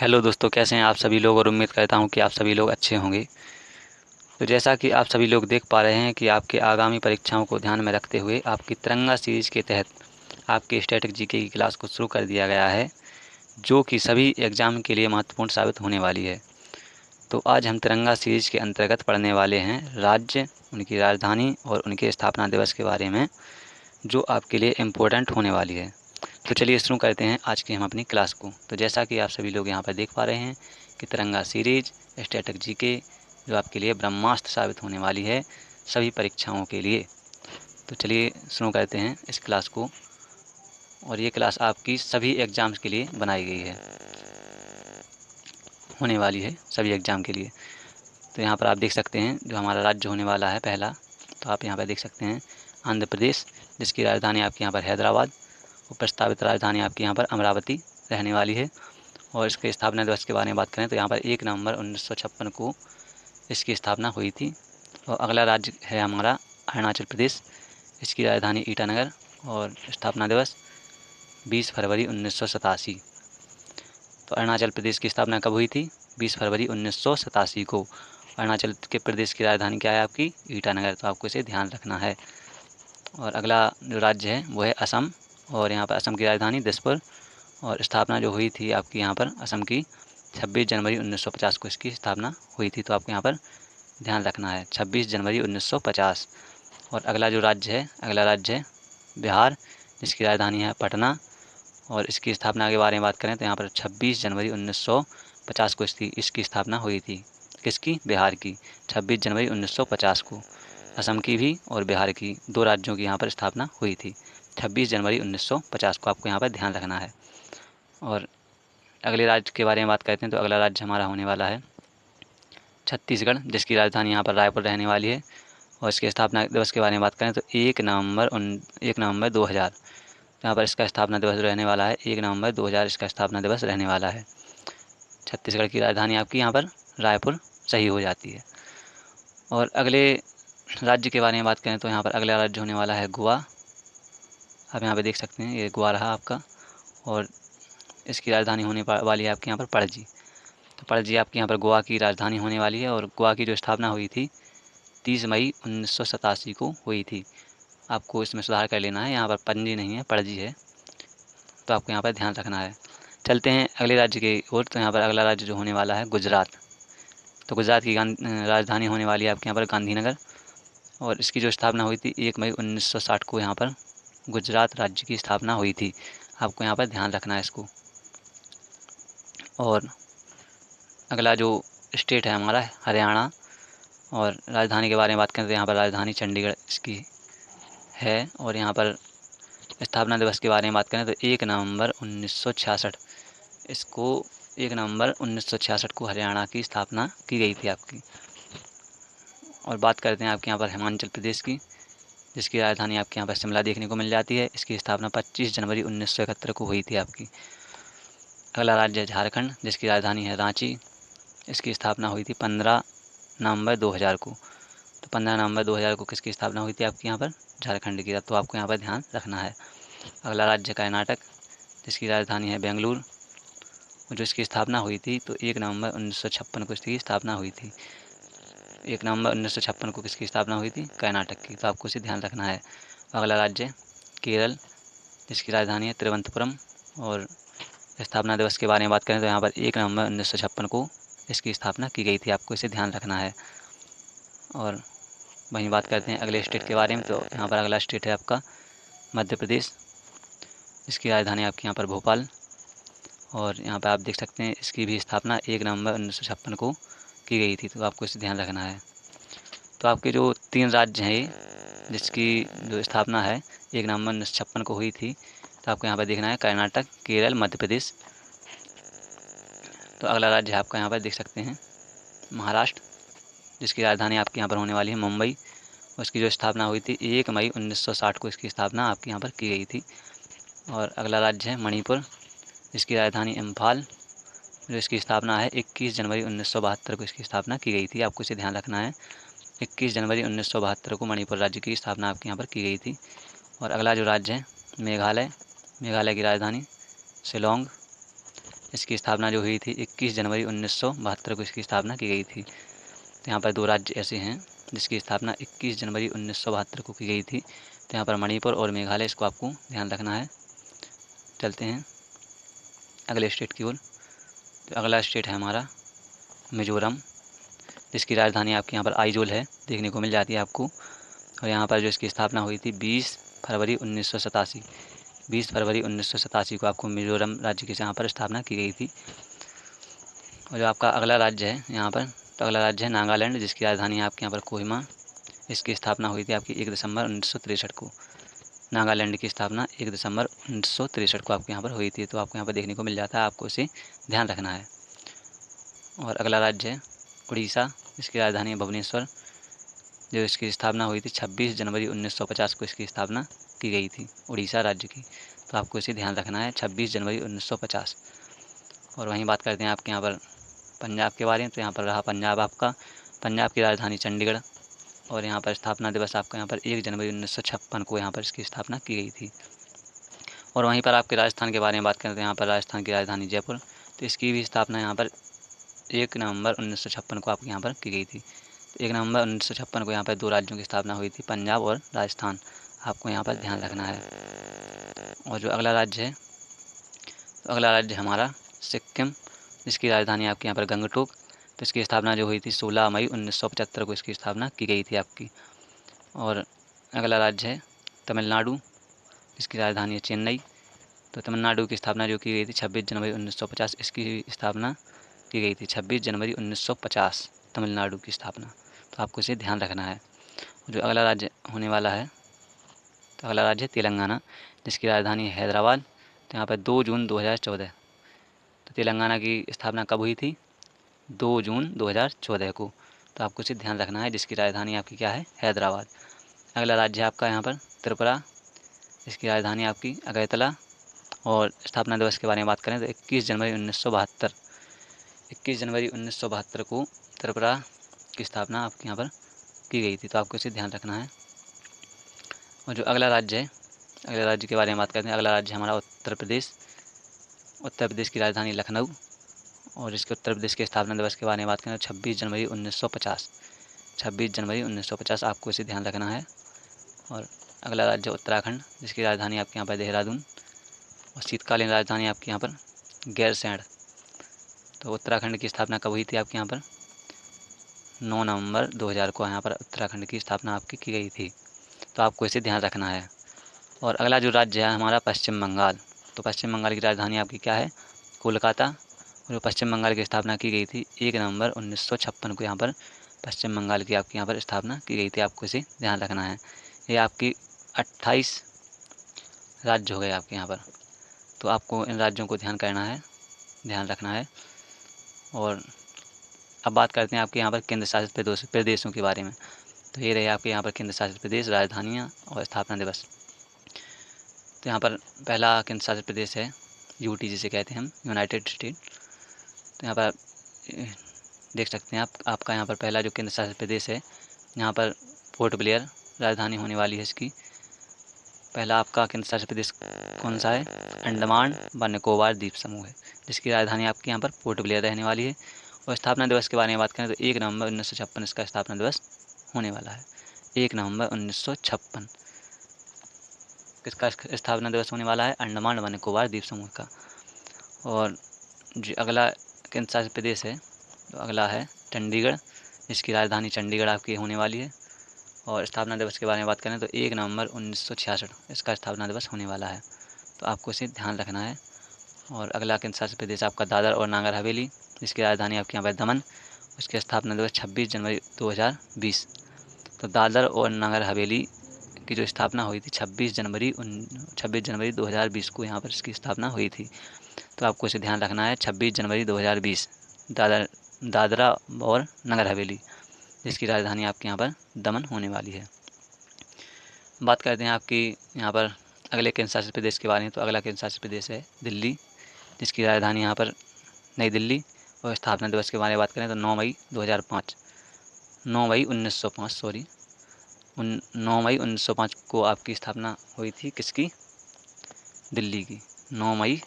Hello दोस्तों, कैसे हैं आप सभी लोग। और उम्मीद करता हूं कि आप सभी लोग अच्छे होंगे। तो जैसा कि आप सभी लोग देख पा रहे हैं कि आपके आगामी परीक्षाओं को ध्यान में रखते हुए आपकी तिरंगा सीरीज के तहत आपके स्टैटिक जीके की क्लास को शुरू कर दिया गया है, जो कि सभी एग्ज़ाम के लिए महत्वपूर्ण साबित होने वाली है। तो आज हम तिरंगा सीरीज के अंतर्गत पढ़ने वाले हैं राज्य, उनकी राजधानी और उनके स्थापना दिवस के बारे में, जो आपके लिए इम्पोर्टेंट होने वाली है। तो चलिए शुरू करते हैं आज की हम अपनी क्लास को। तो जैसा कि आप सभी लोग यहाँ पर देख पा रहे हैं कि तिरंगा सीरीज स्टैटिक जीके जो आपके लिए ब्रह्मास्त्र साबित होने वाली है सभी परीक्षाओं के लिए। तो चलिए शुरू करते हैं इस क्लास को। और ये क्लास आपकी सभी एग्ज़ाम्स के लिए बनाई गई है, होने वाली है सभी एग्ज़ाम के लिए। तो यहाँ पर आप देख सकते हैं जो हमारा राज्य होने वाला है पहला, तो आप यहाँ पर देख सकते हैं आंध्र प्रदेश, जिसकी राजधानी आपके यहाँ पर हैदराबाद और प्रस्तावित राजधानी आपकी यहाँ पर अमरावती रहने वाली है। और इसके स्थापना दिवस के बारे में बात करें तो यहाँ पर 1 नवंबर 1956 को इसकी स्थापना हुई थी। और अगला राज्य है हमारा अरुणाचल प्रदेश, इसकी राजधानी ईटानगर और स्थापना दिवस 20 फरवरी 1987। तो अरुणाचल प्रदेश की स्थापना कब हुई थी? 20 फरवरी 1987 को। अरुणाचल के प्रदेश की राजधानी क्या है आपकी? ईटानगर। तो आपको इसे ध्यान रखना है। और अगला जो राज्य है वो है असम, और यहाँ पर असम की राजधानी दिसपुर। और स्थापना जो हुई थी आपकी यहाँ पर असम की 26 जनवरी 1950 को इसकी स्थापना हुई थी। तो आपको यहाँ पर ध्यान रखना है 26 जनवरी 1950। और अगला जो राज्य है, अगला राज्य है बिहार, जिसकी राजधानी है पटना। और इसकी स्थापना के बारे में बात करें तो यहाँ पर 26 जनवरी 1950 को इसकी स्थापना हुई थी। किसकी? बिहार की। 26 जनवरी 1950 को असम की भी और बिहार की, दो राज्यों की यहाँ पर स्थापना हुई थी 26 जनवरी 1950 को। आपको यहाँ पर ध्यान रखना है। और अगले राज्य के बारे में बात करते हैं तो अगला राज्य हमारा होने वाला है छत्तीसगढ़, जिसकी राजधानी यहाँ पर रायपुर रहने वाली है। और इसके स्थापना दिवस के बारे में बात करें तो 1 नवंबर 2000, यहाँ पर इसका स्थापना दिवस रहने वाला है। 1 नवंबर 2000 इसका स्थापना दिवस रहने वाला है। छत्तीसगढ़ की राजधानी आपकी यहाँ पर रायपुर सही हो जाती है। और अगले राज्य के बारे में बात करें तो यहाँ पर अगला राज्य होने वाला है गोवा। आप यहाँ पे देख सकते हैं ये गोवा रहा आपका। और इसकी राजधानी होने वाली है आपके यहाँ पर पणजी। तो पणजी आपके यहाँ पर गोवा की राजधानी होने वाली है। और गोवा की जो स्थापना हुई थी 30 मई 1987 को हुई थी। आपको इसमें सुधार कर लेना है, यहाँ पर पणजी नहीं है, पणजी है। तो आपको यहाँ पर ध्यान रखना है। चलते हैं अगले राज्य की ओर। तो यहाँ पर अगला राज्य जो होने वाला है गुजरात। तो गुजरात की राजधानी होने वाली है आपके यहाँ पर गांधीनगर। और इसकी जो स्थापना हुई थी 1 मई 1960 को यहाँ पर गुजरात राज्य की स्थापना हुई थी। आपको यहाँ पर ध्यान रखना है इसको। और अगला जो स्टेट है हमारा हरियाणा। और राजधानी के बारे में बात करें तो यहाँ पर राजधानी चंडीगढ़ इसकी है। और यहाँ पर स्थापना दिवस के बारे में बात करें तो 1 नवंबर 1966 इसको 1 नवंबर 1966 को हरियाणा की स्थापना की गई थी आपकी। और बात करते हैं आपके यहाँ पर हिमाचल प्रदेश की, जिसकी राजधानी आपके यहाँ पर शिमला देखने को मिल जाती है। इसकी स्थापना 25 जनवरी 1971 को हुई थी आपकी। अगला राज्य है झारखंड, जिसकी राजधानी है रांची। इसकी स्थापना हुई थी 15 नवंबर 2000 को। तो 15 नवंबर 2000 को किसकी स्थापना हुई थी आपके यहाँ पर? झारखंड की। तो आपको यहाँ पर ध्यान रखना है। अगला राज्य कर्नाटक, जिसकी राजधानी है बेंगलुरु। जो इसकी स्थापना हुई थी तो 1 नवंबर 1956 को इसकी स्थापना हुई थी। 1 नवंबर 1956 को किसकी स्थापना हुई थी? कर्नाटक की। तो आपको इसे ध्यान रखना है। अगला राज्य केरल, जिसकी राजधानी है तिरुवनंतपुरम। और स्थापना दिवस के बारे में बात करें तो यहाँ पर 1 नवंबर 1956 को इसकी स्थापना की गई थी। आपको इसे ध्यान रखना है। और वहीं बात करते हैं अगले स्टेट के बारे में। तो यहाँ पर अगला स्टेट है आपका मध्य प्रदेश, इसकी राजधानी आपके यहाँ पर भोपाल। और यहाँ पर आप देख सकते हैं इसकी भी स्थापना 1 नवंबर 1956 को की गई थी। तो आपको इसे ध्यान रखना है। तो आपके जो 3 राज्य हैं जिसकी जो स्थापना है 1 नवंबर 1956 को हुई थी, तो आपको यहाँ पर देखना है कर्नाटक, केरल, मध्य प्रदेश। तो अगला राज्य आपका यहाँ पर देख सकते हैं महाराष्ट्र, जिसकी राजधानी आपके यहाँ पर होने वाली है मुंबई। उसकी जो स्थापना हुई थी 1 मई 1960 को इसकी स्थापना आपके यहाँ पर की गई थी। और अगला राज्य है मणिपुर, जिसकी राजधानी इम्फाल। जो इसकी स्थापना है 21 जनवरी 1972 को इसकी स्थापना की गई थी। आपको इसे ध्यान रखना है। 21 जनवरी 1972 को मणिपुर राज्य की स्थापना आपके यहाँ पर की गई थी। और अगला जो राज्य है मेघालय, मेघालय की राजधानी शिलोंग। इसकी स्थापना जो हुई थी 21 जनवरी 1972 को इसकी स्थापना की गई थी। तो यहाँ पर 2 राज्य ऐसे हैं जिसकी स्थापना 21 जनवरी 1972 को की गई थी। तो यहाँ पर मणिपुर और मेघालय, इसको आपको ध्यान रखना है। चलते हैं अगले स्टेट की ओर। तो अगला स्टेट है हमारा मिजोरम, जिसकी राजधानी आपके यहाँ पर आइजोल है, देखने को मिल जाती है आपको। और यहाँ पर जो इसकी स्थापना हुई थी 20 फरवरी 1987, 20 फरवरी 1987 को आपको मिजोरम राज्य की यहाँ पर स्थापना की गई थी। और जो आपका अगला राज्य है यहाँ पर, तो अगला राज्य है नागालैंड, जिसकी राजधानी है आपके यहाँ पर कोहिमा। इसकी स्थापना हुई थी आपकी 1 दिसंबर 1963 को। नागालैंड की स्थापना 1 दिसंबर 1963 को आपके यहाँ पर हुई थी। तो आपको यहाँ पर देखने को मिल जाता है, आपको इसे ध्यान रखना है। और अगला राज्य है उड़ीसा, जिसकी राजधानी है भुवनेश्वर, जो इसकी स्थापना हुई थी 26 जनवरी 1950 को इसकी स्थापना की गई थी उड़ीसा राज्य की। तो आपको इसे ध्यान रखना है, 26 जनवरी 1950। और वहीं बात करते हैं आपके यहाँ पर पंजाब के बारे में। तो यहाँ पर रहा पंजाब आपका, पंजाब की राजधानी चंडीगढ़। और यहाँ पर स्थापना दिवस आपका यहाँ पर 1 जनवरी 1956 को यहाँ पर इसकी स्थापना की गई थी। और वहीं पर आपके राजस्थान के बारे में बात करें तो यहाँ पर राजस्थान की राजधानी जयपुर, तो इसकी भी स्थापना यहाँ पर 1 नवंबर 1956 को आपके यहाँ पर की गई थी। 1 नवंबर 1956 को यहाँ पर 2 राज्यों की स्थापना हुई थी, पंजाब और राजस्थान, आपको यहाँ पर ध्यान रखना है। और जो अगला राज्य है, तो अगला राज्य हमारा सिक्किम, जिसकी राजधानी आपके यहाँ पर गंगटोक। तो इसकी स्थापना जो हुई थी 16 मई 1975 को इसकी स्थापना की गई थी आपकी। और अगला राज्य है तमिलनाडु, जिसकी राजधानी है चेन्नई। तो तमिलनाडु की स्थापना जो की गई थी 26 जनवरी 1950, इसकी स्थापना की गई थी 26 जनवरी 1950, तमिलनाडु की स्थापना। तो आपको इसे ध्यान रखना है। जो अगला राज्य होने वाला है, तो अगला राज्य है तेलंगाना, जिसकी राजधानी है हैदराबाद। तो यहाँ पर 2 जून 2014, तो तेलंगाना की स्थापना कब हुई थी? 2 जून 2014 को। तो आपको इसे ध्यान रखना है, जिसकी राजधानी आपकी क्या है? हैदराबाद। अगला राज्य है आपका यहाँ पर त्रिपुरा, इसकी राजधानी आपकी अगरतला। और स्थापना दिवस के बारे में बात करें तो 21 जनवरी 1972, 21 जनवरी 1972 को त्रिपुरा की स्थापना आपके यहाँ पर की गई थी। तो आपको इसे ध्यान रखना है। और जो अगला राज्य है, अगले राज्य के बारे में बात करते हैं। अगला राज्य हमारा उत्तर प्रदेश, उत्तर प्रदेश की राजधानी लखनऊ। और इसके उत्तर प्रदेश के स्थापना दिवस के बारे में बात करें तो 26 जनवरी 1950, 26 जनवरी 1950, आपको इसे ध्यान रखना है। और अगला राज्य उत्तराखंड, जिसकी राजधानी आपके यहाँ पर देहरादून। और शीतकालीन राजधानी आपके यहाँ पर गैरसैंण। तो उत्तराखंड की स्थापना कब हुई थी आपके यहाँ पर? 9 नवंबर 2000 को यहाँ पर उत्तराखंड की स्थापना आपकी की गई थी। तो आपको इसे ध्यान रखना है। और अगला जो राज्य है हमारा पश्चिम बंगाल। तो पश्चिम बंगाल की राजधानी आपकी क्या है? कोलकाता। और पश्चिम बंगाल की स्थापना की गई थी 1 नवंबर 1956 को यहाँ पर पश्चिम बंगाल की आपके यहाँ पर स्थापना की गई थी। आपको इसे ध्यान रखना है। ये आपकी 28 राज्य हो गए आपके यहाँ पर। तो आपको इन राज्यों को ध्यान करना है, ध्यान रखना है। और अब बात करते हैं आपके यहाँ पर केंद्र शासित प्रदेशों के बारे में। तो ये रहे आपके यहाँ पर केंद्र शासित प्रदेश, राजधानियाँ और स्थापना दिवस। तो यहाँ पर पहला केंद्र शासित प्रदेश है यूटी, जिसे कहते हैं हम, यूनाइटेड स्टेट। तो यहाँ पर देख सकते हैं आपका यहाँ पर पहला जो केंद्र शासित प्रदेश है, यहाँ पर पोर्ट ब्लेयर राजधानी होने वाली है इसकी। पहला आपका केंद्र शासित प्रदेश कौन सा है? अंडमान व निकोबार द्वीप समूह है, जिसकी राजधानी आपके यहाँ पर पोर्ट ब्लेयर रहने वाली है। और स्थापना दिवस के बारे में बात करें तो 1 नवंबर 1956 इसका स्थापना दिवस होने वाला है। 1 नवंबर 1956 किसका स्थापना दिवस होने वाला है? अंडमान व निकोबार द्वीप समूह का। और जो अगला केंद्र शासित प्रदेश है, तो अगला है चंडीगढ़, इसकी राजधानी चंडीगढ़ आपकी होने वाली है। और स्थापना दिवस के बारे में बात करें तो 1 नवंबर 1966 इसका स्थापना दिवस होने वाला है। तो आपको इसे ध्यान रखना है। और अगला केंद्र शासित प्रदेश आपका दादर और नागर हवेली, जिसकी राजधानी आपके यहाँ पर दमन। उसके स्थापना दिवस 26 जनवरी 2020। तो दादर और नागर हवेली की जो स्थापना हुई थी 26 जनवरी 2020 को यहाँ पर इसकी स्थापना हुई थी। तो आपको इसे ध्यान रखना है, 26 जनवरी 2020, दादरा और नगर हवेली, जिसकी राजधानी आपके यहाँ पर दमन होने वाली है। बात करते हैं आपकी यहाँ पर अगले केंद्र शासित प्रदेश के बारे में। तो अगला केंद्र शासित प्रदेश है दिल्ली, जिसकी राजधानी यहाँ पर नई दिल्ली। और स्थापना दिवस के बारे में बात करें तो 9 मई 2005, 9 मई 1905 सॉरी 9 मई 1905 को आपकी स्थापना हुई थी किसकी? दिल्ली की, 9 मई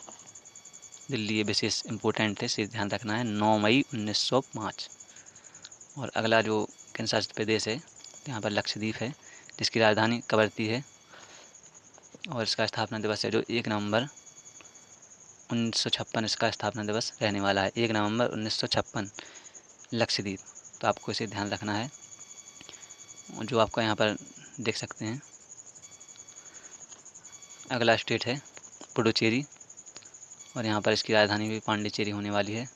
दिल्ली ये विशेष इम्पोर्टेंट है, इसे ध्यान रखना है। 9 मई 1905। और अगला जो केंद्र शासित प्रदेश है, तो यहाँ पर लक्षद्वीप है, जिसकी राजधानी कवरत्ती है। और इसका स्थापना दिवस है जो 1 नवंबर 1956 इसका स्थापना दिवस रहने वाला है। 1 नवंबर 1956 लक्षद्वीप। तो आपको इसे ध्यान रखना है। जो आपको यहाँ पर देख सकते हैं, अगला स्टेट है पुडुचेरी, और यहाँ पर इसकी राजधानी भी पांडिचेरी होने वाली है।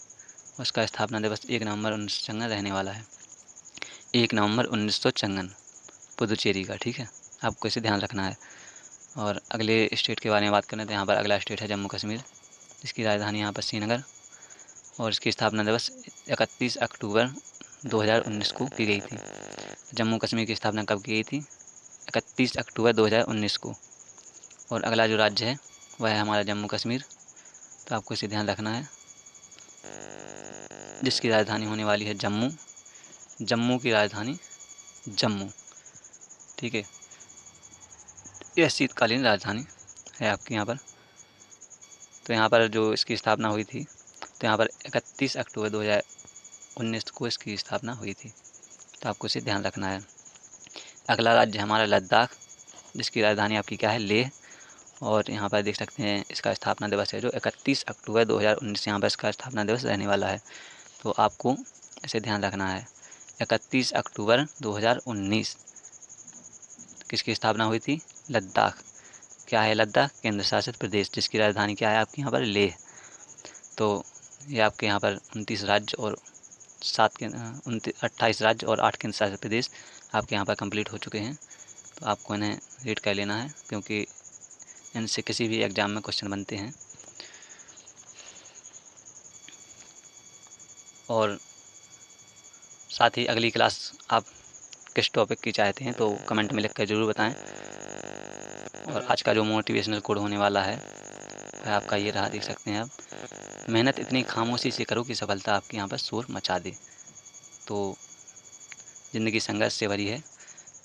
उसका स्थापना दिवस 1 नवंबर 1955 रहने वाला है। 1 नवंबर 1955 पुडुचेरी का, ठीक है, आपको इसे ध्यान रखना है। और अगले स्टेट के बारे में बात करें तो यहाँ पर अगला स्टेट है जम्मू कश्मीर, जिसकी राजधानी यहाँ पर श्रीनगर, और इसकी स्थापना दिवस 31 अक्टूबर 2019 को की गई थी। जम्मू कश्मीर की स्थापना कब की गई थी? 31 अक्टूबर 2019 को। और अगला जो राज्य है वह है हमारा जम्मू कश्मीर, तो आपको इसे ध्यान रखना है, जिसकी राजधानी होने वाली है जम्मू। जम्मू की राजधानी जम्मू, ठीक है, यह शीतकालीन राजधानी है आपके यहाँ पर। तो यहाँ पर जो इसकी स्थापना हुई थी, तो यहाँ पर 31 अक्टूबर 2019 को इसकी स्थापना हुई थी, तो आपको इसे ध्यान रखना है। अगला राज्य हमारा लद्दाख, जिसकी राजधानी आपकी क्या है? लेह। और यहाँ पर देख सकते हैं इसका स्थापना दिवस है जो 31 अक्टूबर 2019, यहाँ पर इसका स्थापना दिवस रहने वाला है, तो आपको इसे ध्यान रखना है। 31 अक्टूबर 2019 किसकी स्थापना हुई थी? लद्दाख। क्या है लद्दाख? केंद्र शासित प्रदेश, जिसकी राजधानी क्या है आपके यहाँ पर? लेह। तो ये आपके यहाँ पर 29 राज्य और 28 राज्य और 8 केंद्र शासित प्रदेश आपके यहाँ पर कंप्लीट हो चुके हैं। तो आपको इन्हें रीड कर लेना है, क्योंकि इनसे किसी भी एग्ज़ाम में क्वेश्चन बनते हैं। और साथ ही अगली क्लास आप किस टॉपिक की चाहते हैं तो कमेंट में लिख कर ज़रूर बताएं। और आज का जो मोटिवेशनल कोड होने वाला है वह आपका ये रहा, देख सकते हैं आप। मेहनत इतनी खामोशी से करो कि सफलता आपके यहाँ पर शोर मचा दे। तो ज़िंदगी संघर्ष से भरी है,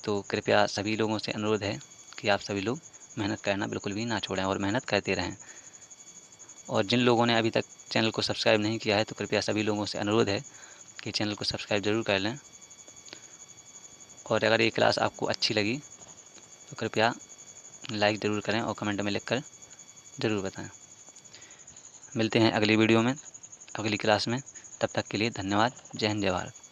तो कृपया सभी लोगों से अनुरोध है कि आप सभी लोग मेहनत करना बिल्कुल भी ना छोड़ें और मेहनत करते रहें। और जिन लोगों ने अभी तक चैनल को सब्सक्राइब नहीं किया है तो कृपया सभी लोगों से अनुरोध है कि चैनल को सब्सक्राइब ज़रूर कर लें। और अगर ये क्लास आपको अच्छी लगी तो कृपया लाइक ज़रूर करें और कमेंट में लिखकर ज़रूर बताएं। मिलते हैं अगली वीडियो में, अगली क्लास में। तब तक के लिए धन्यवाद। जय हिंद, जय भारत।